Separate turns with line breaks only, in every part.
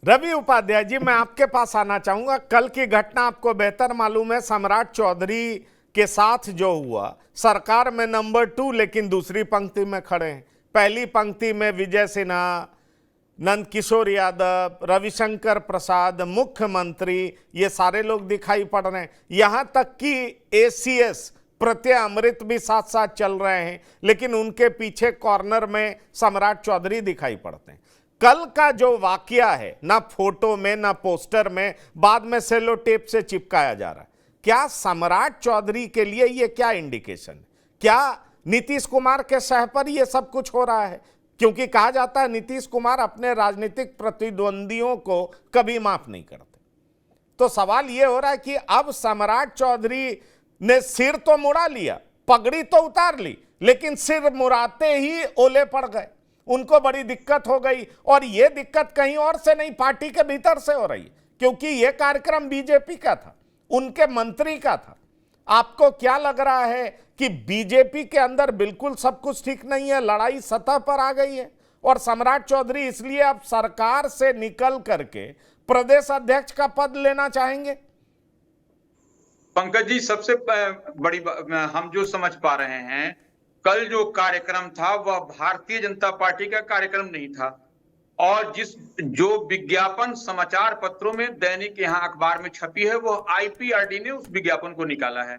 रवि उपाध्याय जी, मैं आपके पास आना चाहूंगा। कल की घटना आपको बेहतर मालूम है, सम्राट चौधरी के साथ जो हुआ। सरकार में नंबर 2 लेकिन दूसरी पंक्ति में खड़े हैं। पहली पंक्ति में विजय सिन्हा, नंद किशोर यादव, रविशंकर प्रसाद, मुख्यमंत्री, ये सारे लोग दिखाई पड़ रहे हैं। यहां तक कि एसीएस प्रत्यय अमृत भी साथ साथ चल रहे हैं, लेकिन उनके पीछे कॉर्नर में सम्राट चौधरी दिखाई पड़ते हैं। कल का जो वाकया है, ना फोटो में ना पोस्टर में, बाद में सेलो टेप से चिपकाया जा रहा है। क्या सम्राट चौधरी के लिए ये क्या इंडिकेशन है? क्या नीतीश कुमार के सह पर ये सब कुछ हो रहा है? क्योंकि कहा जाता है नीतीश कुमार अपने राजनीतिक प्रतिद्वंदियों को कभी माफ नहीं करते। तो सवाल ये हो रहा है कि अब सम्राट चौधरी ने सिर तो मुड़ा लिया, पगड़ी तो उतार ली, लेकिन सिर मुड़ाते ही ओले पड़ गए। उनको बड़ी दिक्कत हो गई, और यह दिक्कत कहीं और से नहीं, पार्टी के भीतर से हो रही है। क्योंकि यह कार्यक्रम बीजेपी का था, उनके मंत्री का था। आपको क्या लग रहा है कि बीजेपी के अंदर बिल्कुल सब कुछ ठीक नहीं है, लड़ाई सतह पर आ गई है, और सम्राट चौधरी इसलिए अब सरकार से निकल करके प्रदेश अध्यक्ष का पद लेना चाहेंगे?
पंकज जी, सबसे बड़ी हम जो समझ पा रहे हैं, कल जो कार्यक्रम था वह भारतीय जनता पार्टी का कार्यक्रम नहीं था। और जो विज्ञापन समाचार पत्रों में, दैनिक यहाँ अखबार में छपी है, वो आईपीआरडी ने उस विज्ञापन को निकाला है।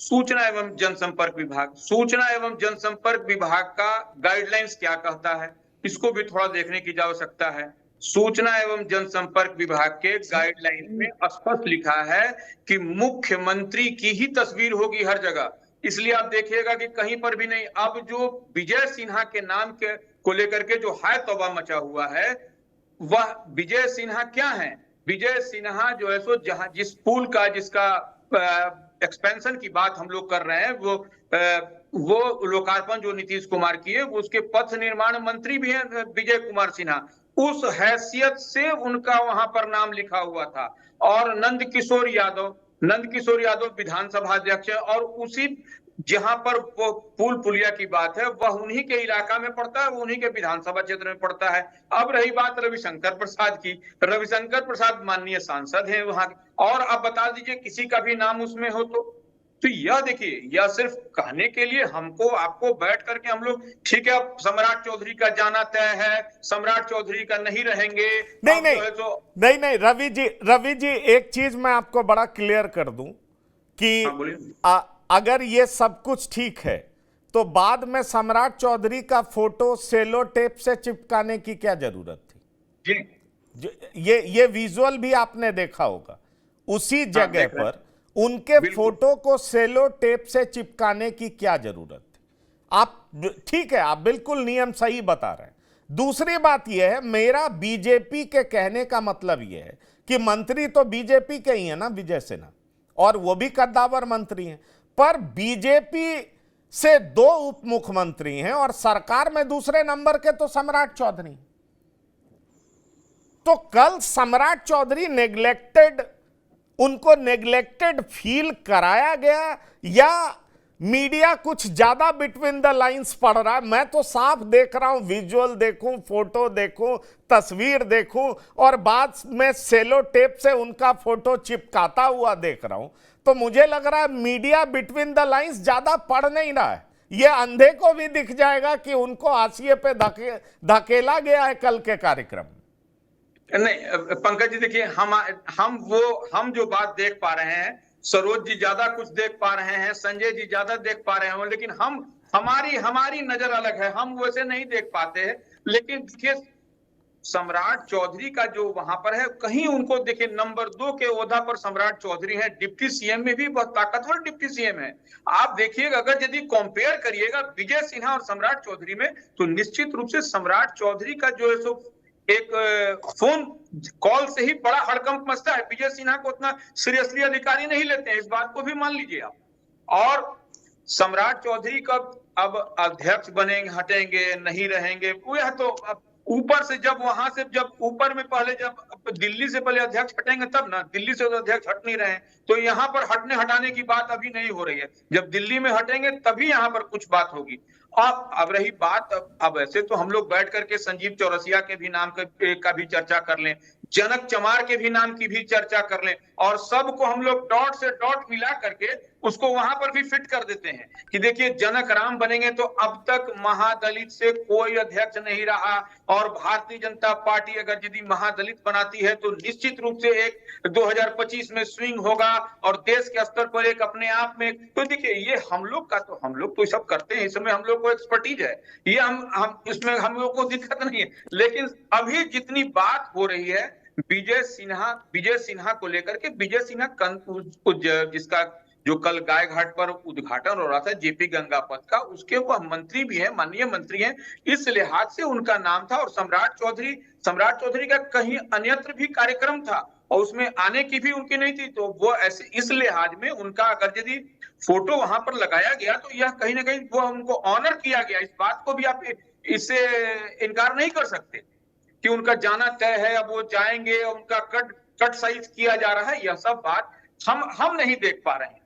सूचना एवं जनसंपर्क विभाग, सूचना एवं जनसंपर्क विभाग का गाइडलाइंस क्या कहता है, इसको भी थोड़ा देखने की आवश्यकता है। सूचना एवं जनसंपर्क विभाग के गाइडलाइन में स्पष्ट लिखा है कि मुख्यमंत्री की ही तस्वीर होगी हर जगह। इसलिए आप देखिएगा कि कहीं पर भी नहीं। अब जो विजय सिन्हा के नाम के को लेकर के जो हाय तौबा मचा हुआ है, वह विजय सिन्हा क्या है? विजय सिन्हा जो है सो जहां जिस पुल का, जिसका एक्सपेंशन की बात हम लोग कर रहे हैं, वो लोकार्पण जो नीतीश कुमार किए, वो उसके पथ निर्माण मंत्री भी हैं विजय कुमार सिन्हा। उस हैसियत से उनका वहां पर नाम लिखा हुआ था। और नंद किशोर यादव विधानसभा अध्यक्ष है, और उसी जहां पर वो पुल पुलिया की बात है, वह उन्हीं के इलाका में पड़ता है, वो उन्हीं के विधानसभा क्षेत्र में पड़ता है। अब रही बात रविशंकर प्रसाद की, रविशंकर प्रसाद माननीय सांसद हैं वहां, और अब बता दीजिए किसी का भी नाम उसमें हो तो यह देखिए, यह सिर्फ कहने के लिए हमको आपको बैठ करके हम लोग, ठीक है अब सम्राट चौधरी का जाना तय है, सम्राट चौधरी का नहीं रहेंगे,
नहीं नहीं रवि जी, एक चीज मैं आपको बड़ा क्लियर कर दूं कि अगर ये सब कुछ ठीक है, तो बाद में सम्राट चौधरी का फोटो सेलो टेप से चिपकाने की क्या जरूरत थी? ये विजुअल भी आपने देखा होगा। उसी जगह पर उनके फोटो को सेलो टेप से चिपकाने की क्या जरूरत थी? आप ठीक है, आप बिल्कुल नियम सही बता रहे हैं। दूसरी बात यह है, मेरा बीजेपी के कहने का मतलब यह है कि मंत्री तो बीजेपी के ही है ना, विजय सिन्हा, और वो भी कद्दावर मंत्री हैं, पर बीजेपी से 2 उप मुख्यमंत्री हैं, और सरकार में दूसरे नंबर के तो सम्राट चौधरी। तो कल सम्राट चौधरी उनको नेग्लेक्टेड फील कराया गया, या मीडिया कुछ ज्यादा बिटवीन द लाइंस पढ़ रहा है? मैं तो साफ देख रहा हूं, विजुअल देखूं, फोटो देखूं, तस्वीर देखूं, और बाद में सेलो टेप से उनका फोटो चिपकाता हुआ देख रहा हूं, तो मुझे लग रहा है मीडिया बिटवीन द लाइंस ज्यादा पढ़ नहीं रहा है। यह अंधे को भी दिख जाएगा कि उनको हाशिए पे धकेला गया है कल के कार्यक्रम।
नहीं पंकज जी, देखिए हम जो बात देख पा रहे हैं, सरोज जी ज्यादा कुछ देख पा रहे हैं, संजय जी ज्यादा देख पा रहे हैं, लेकिन हमारी नजर अलग है, हम वैसे नहीं देख पाते हैं। लेकिन देखिए, सम्राट चौधरी का जो वहां पर है, कहीं उनको देखिए नंबर 2 के ओहदा पर सम्राट चौधरी है, डिप्टी सीएम में भी बहुत ताकतवर डिप्टी सीएम है। आप देखिएगा, अगर यदि कंपेयर करिएगा विजय सिन्हा और सम्राट चौधरी में, तो निश्चित रूप से सम्राट चौधरी का जो है सो एक फोन कॉल से ही बड़ा हड़कंप मचता है। विजय सिन्हा को उतना सीरियसली अधिकारी नहीं लेते हैं, इस बात को भी मान लीजिए आप। और सम्राट चौधरी कब अब अध्यक्ष बनेंगे, हटेंगे, नहीं रहेंगे, वह तो अब ऊपर से, जब ऊपर में पहले, जब दिल्ली से पहले अध्यक्ष हटेंगे तब ना, दिल्ली से तो अध्यक्ष हट नहीं रहे हैं, तो यहाँ पर हटाने की बात अभी नहीं हो रही है। जब दिल्ली में हटेंगे तभी यहाँ पर कुछ बात होगी। अब रही बात, अब ऐसे तो हम लोग बैठ करके संजीव चौरसिया के भी नाम का भी चर्चा कर लें, जनक चमार के भी नाम की भी चर्चा कर लें और सबको हम लोग डॉट से डॉट मिला करके उसको वहां पर भी फिट कर देते हैं कि देखिए जनक राम बनेंगे तो अब तक महादलित से कोई अध्यक्ष नहीं रहा और भारतीय जनता पार्टी अगर यदि महादलित बनाती है तो निश्चित रूप से एक 2025 में स्विंग होगा और देश के स्तर पर एक अपने आप में। तो देखिए ये हम लोग तो सब करते हैं, इसमें हम लोग को एक्सपर्टीज है, ये हम इसमें हम लोग को दिक्कत नहीं है। लेकिन अभी जितनी बात हो रही है विजय सिन्हा को लेकर के, विजय सिन्हा जिसका जो कल गाय घाट पर उद्घाटन हो रहा था जेपी गंगापथ का, उसके वह मंत्री भी है, माननीय मंत्री हैं, इस लिहाज से उनका नाम था। और सम्राट चौधरी का कहीं अन्यत्र भी कार्यक्रम था और उसमें आने की भी उनकी नहीं थी, तो वो ऐसे इस लिहाज में उनका अगर यदि फोटो वहां पर लगाया गया तो यह कहीं ना कहीं वो उनको ऑनर किया गया। इस बात को भी आप इससे इनकार नहीं कर सकते कि उनका जाना तय है, अब वो जाएंगे, उनका कट साइज किया जा रहा है, यह सब बात हम नहीं देख पा रहे हैं।